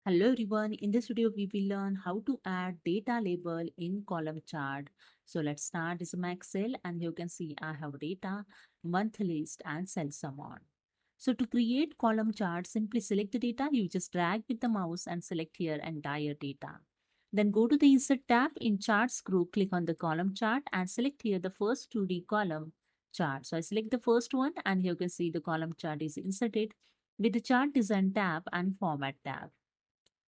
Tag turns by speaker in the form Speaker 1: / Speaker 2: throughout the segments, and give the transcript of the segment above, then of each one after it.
Speaker 1: Hello everyone, in this video we will learn how to add data label in column chart. So let's start this maxel and you can see I have data, month list and sales amount. So to create column chart, simply select the data, you just drag with the mouse and select here entire data. Then go to the insert tab in charts group, click on the column chart and select here the first 2D column chart. So I select the first one and here you can see the column chart is inserted with the chart design tab and format tab.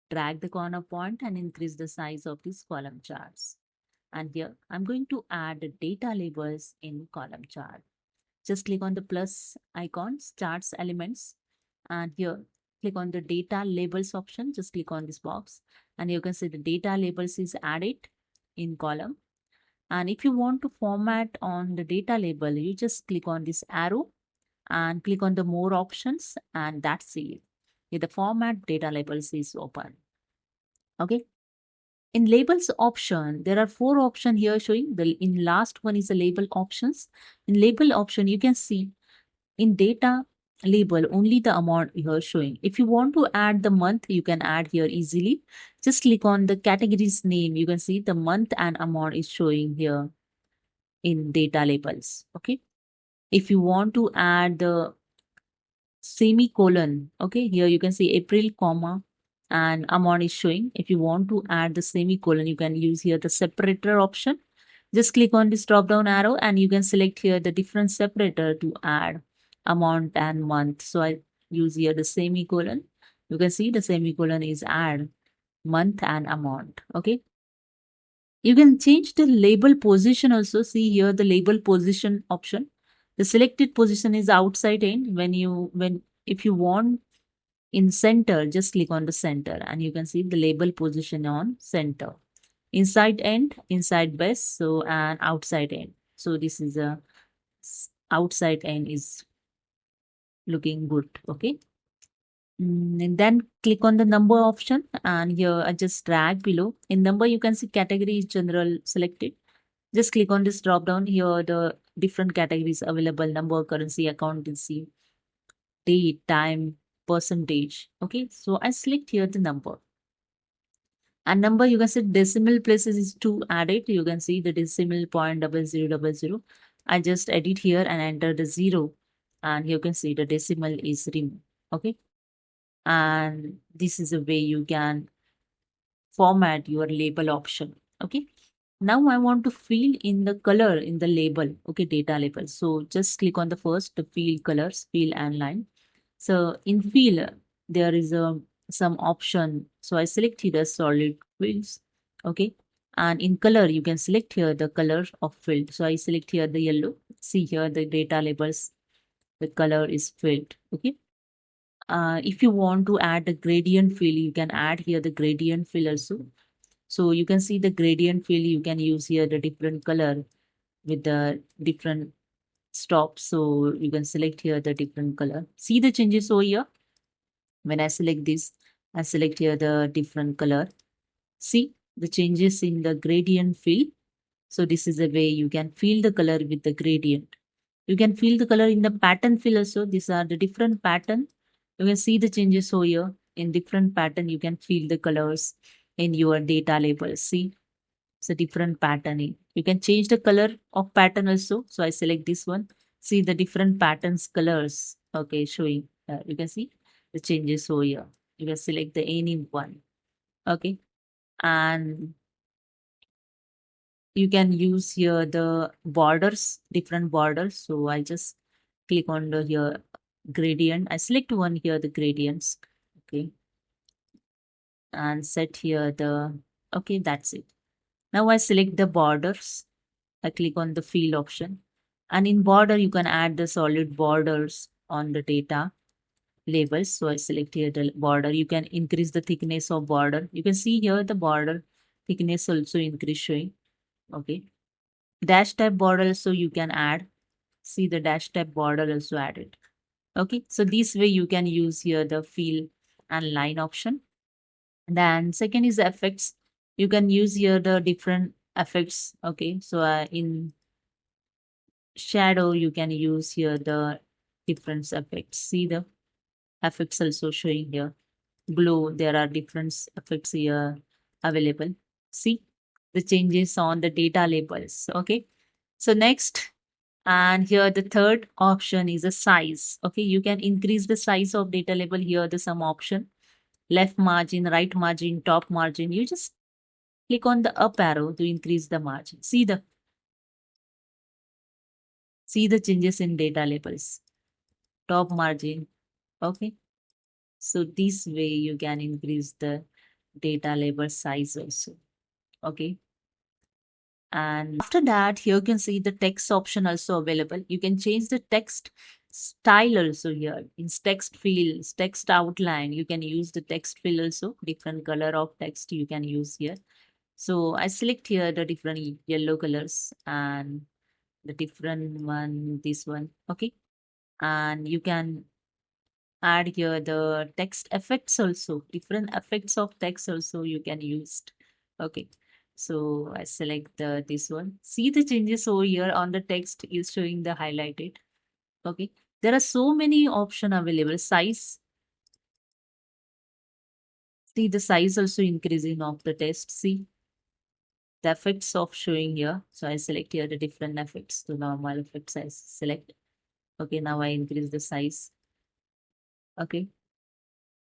Speaker 1: Drag the corner point and increase the size of these column charts. And here I'm going to add the data labels in column chart. Just click on the plus icon, charts elements, and here click on the data labels option. Just click on this box and you can see the data labels is added in column. And if you want to format on the data label, you just click on this arrow and click on the more options and that's it. The format data labels is open. Okay. In labels option, there are 4 options here showing. In last one is the label options. In label option, you can see in data label only the amount here showing. If you want to add the month, you can add here easily. Just click on the categories name. You can see the month and amount is showing here in data labels. Okay. If you want to add the semicolon, okay, here you can see April, comma, and amount is showing. If you want to add the semicolon, you can use here the separator option. Just click on this drop down arrow and you can select here the different separator to add amount and month. So I use here the semicolon. You can see the semicolon is add month and amount. Okay. You can change the label position also. See here the label position option. The selected position is outside in. When if you want in center, just click on the center and you can see the label position on center. Inside end, inside best, so and outside end. So this is a outside end is looking good. Okay. And then click on the number option and here I just drag below. In number, you can see category is general selected. Just click on this drop down here, the different categories available: number, currency, accountancy, date, time, percentage. Okay, so I select here the number. And number, you can see decimal places is 2 added. You can see the decimal point 0000. I just edit here and enter the 0. And you can see the decimal is removed. Okay. And this is a way you can format your label option. Okay. Now I want to fill in the color in the label. Okay, data label. So just click on the first, the fill colors, fill and line. So in fill, there is some option. So I select here the solid fills. Okay. And in color, you can select here the color of filled. So I select here the yellow. See here the data labels, the color is filled. Okay. If you want to add the gradient fill, you can add here the gradient fill also. So you can see the gradient fill, you can use here the different color with the different stops. So you can select here the different color. See the changes over here. When I select this, I select here the different color. See the changes in the gradient fill. So this is a way you can fill the color with the gradient. You can fill the color in the pattern fill also. These are the different pattern. You can see the changes over here. In different pattern, you can fill the colors in your data labels. See, it's a different patterning. You can change the color of pattern also. So I select this one. See the different patterns colors. Okay, showing. You can see the changes over here. You can select the any one. Okay, and you can use here the borders, different borders. So I just click on the here gradient. I select one here, the gradients. Okay, and set here the, okay, that's it. Now I select the borders. I click on the fill option. And in border, you can add the solid borders on the data labels. So I select here the border. You can increase the thickness of border. You can see here the border thickness also increase showing. Okay. Dash type border also you can add. See the dash type border also added. Okay. So this way you can use here the fill and line option. Then second is the effects. You can use here the different effects. Okay. So in shadow, you can use here the different effects. See the effects also showing here. glow. There are different effects here available. See the changes on the data labels. Okay. So next, and here the third option is the size. Okay, you can increase the size of data label. Here the some option, left margin, right margin, top margin. You just click on the up arrow to increase the margin. See the changes in data labels. Top margin. Okay. So this way you can increase the data label size also. Okay. And after that, here you can see the text option also available. You can change the text style also here. In text fields, text outline, you can use the text field also. Different color of text you can use here. So I select here the different yellow colors and the different one, this one. Okay. And you can add here the text effects also. Different effects of text also you can use. Okay. So I select this one. See the changes over here on the text is showing the highlighted. Okay. There are so many option available. Size. See the size also increasing of the text. See the effects of showing here. So I select here the different effects. The normal effects I select. Okay. Now I increase the size. Okay.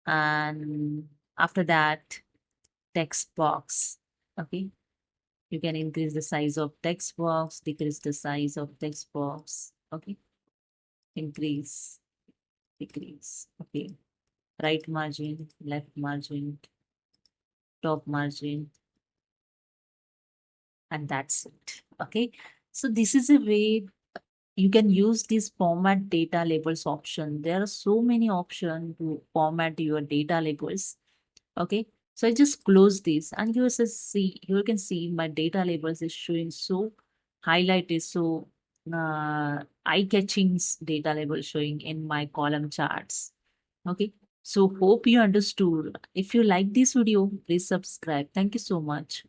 Speaker 1: And after that, text box. Okay. You can increase the size of text box, decrease the size of text box. Okay. Increase, decrease. Okay. Right margin, left margin, top margin, and that's it. Okay. So this is a way you can use this format data labels option. There are so many options to format your data labels. Okay. So I just close this and you can see my data labels is showing so highlighted, so eye-catching data label showing in my column charts. Okay. So hope you understood. If you like this video, please subscribe. Thank you so much.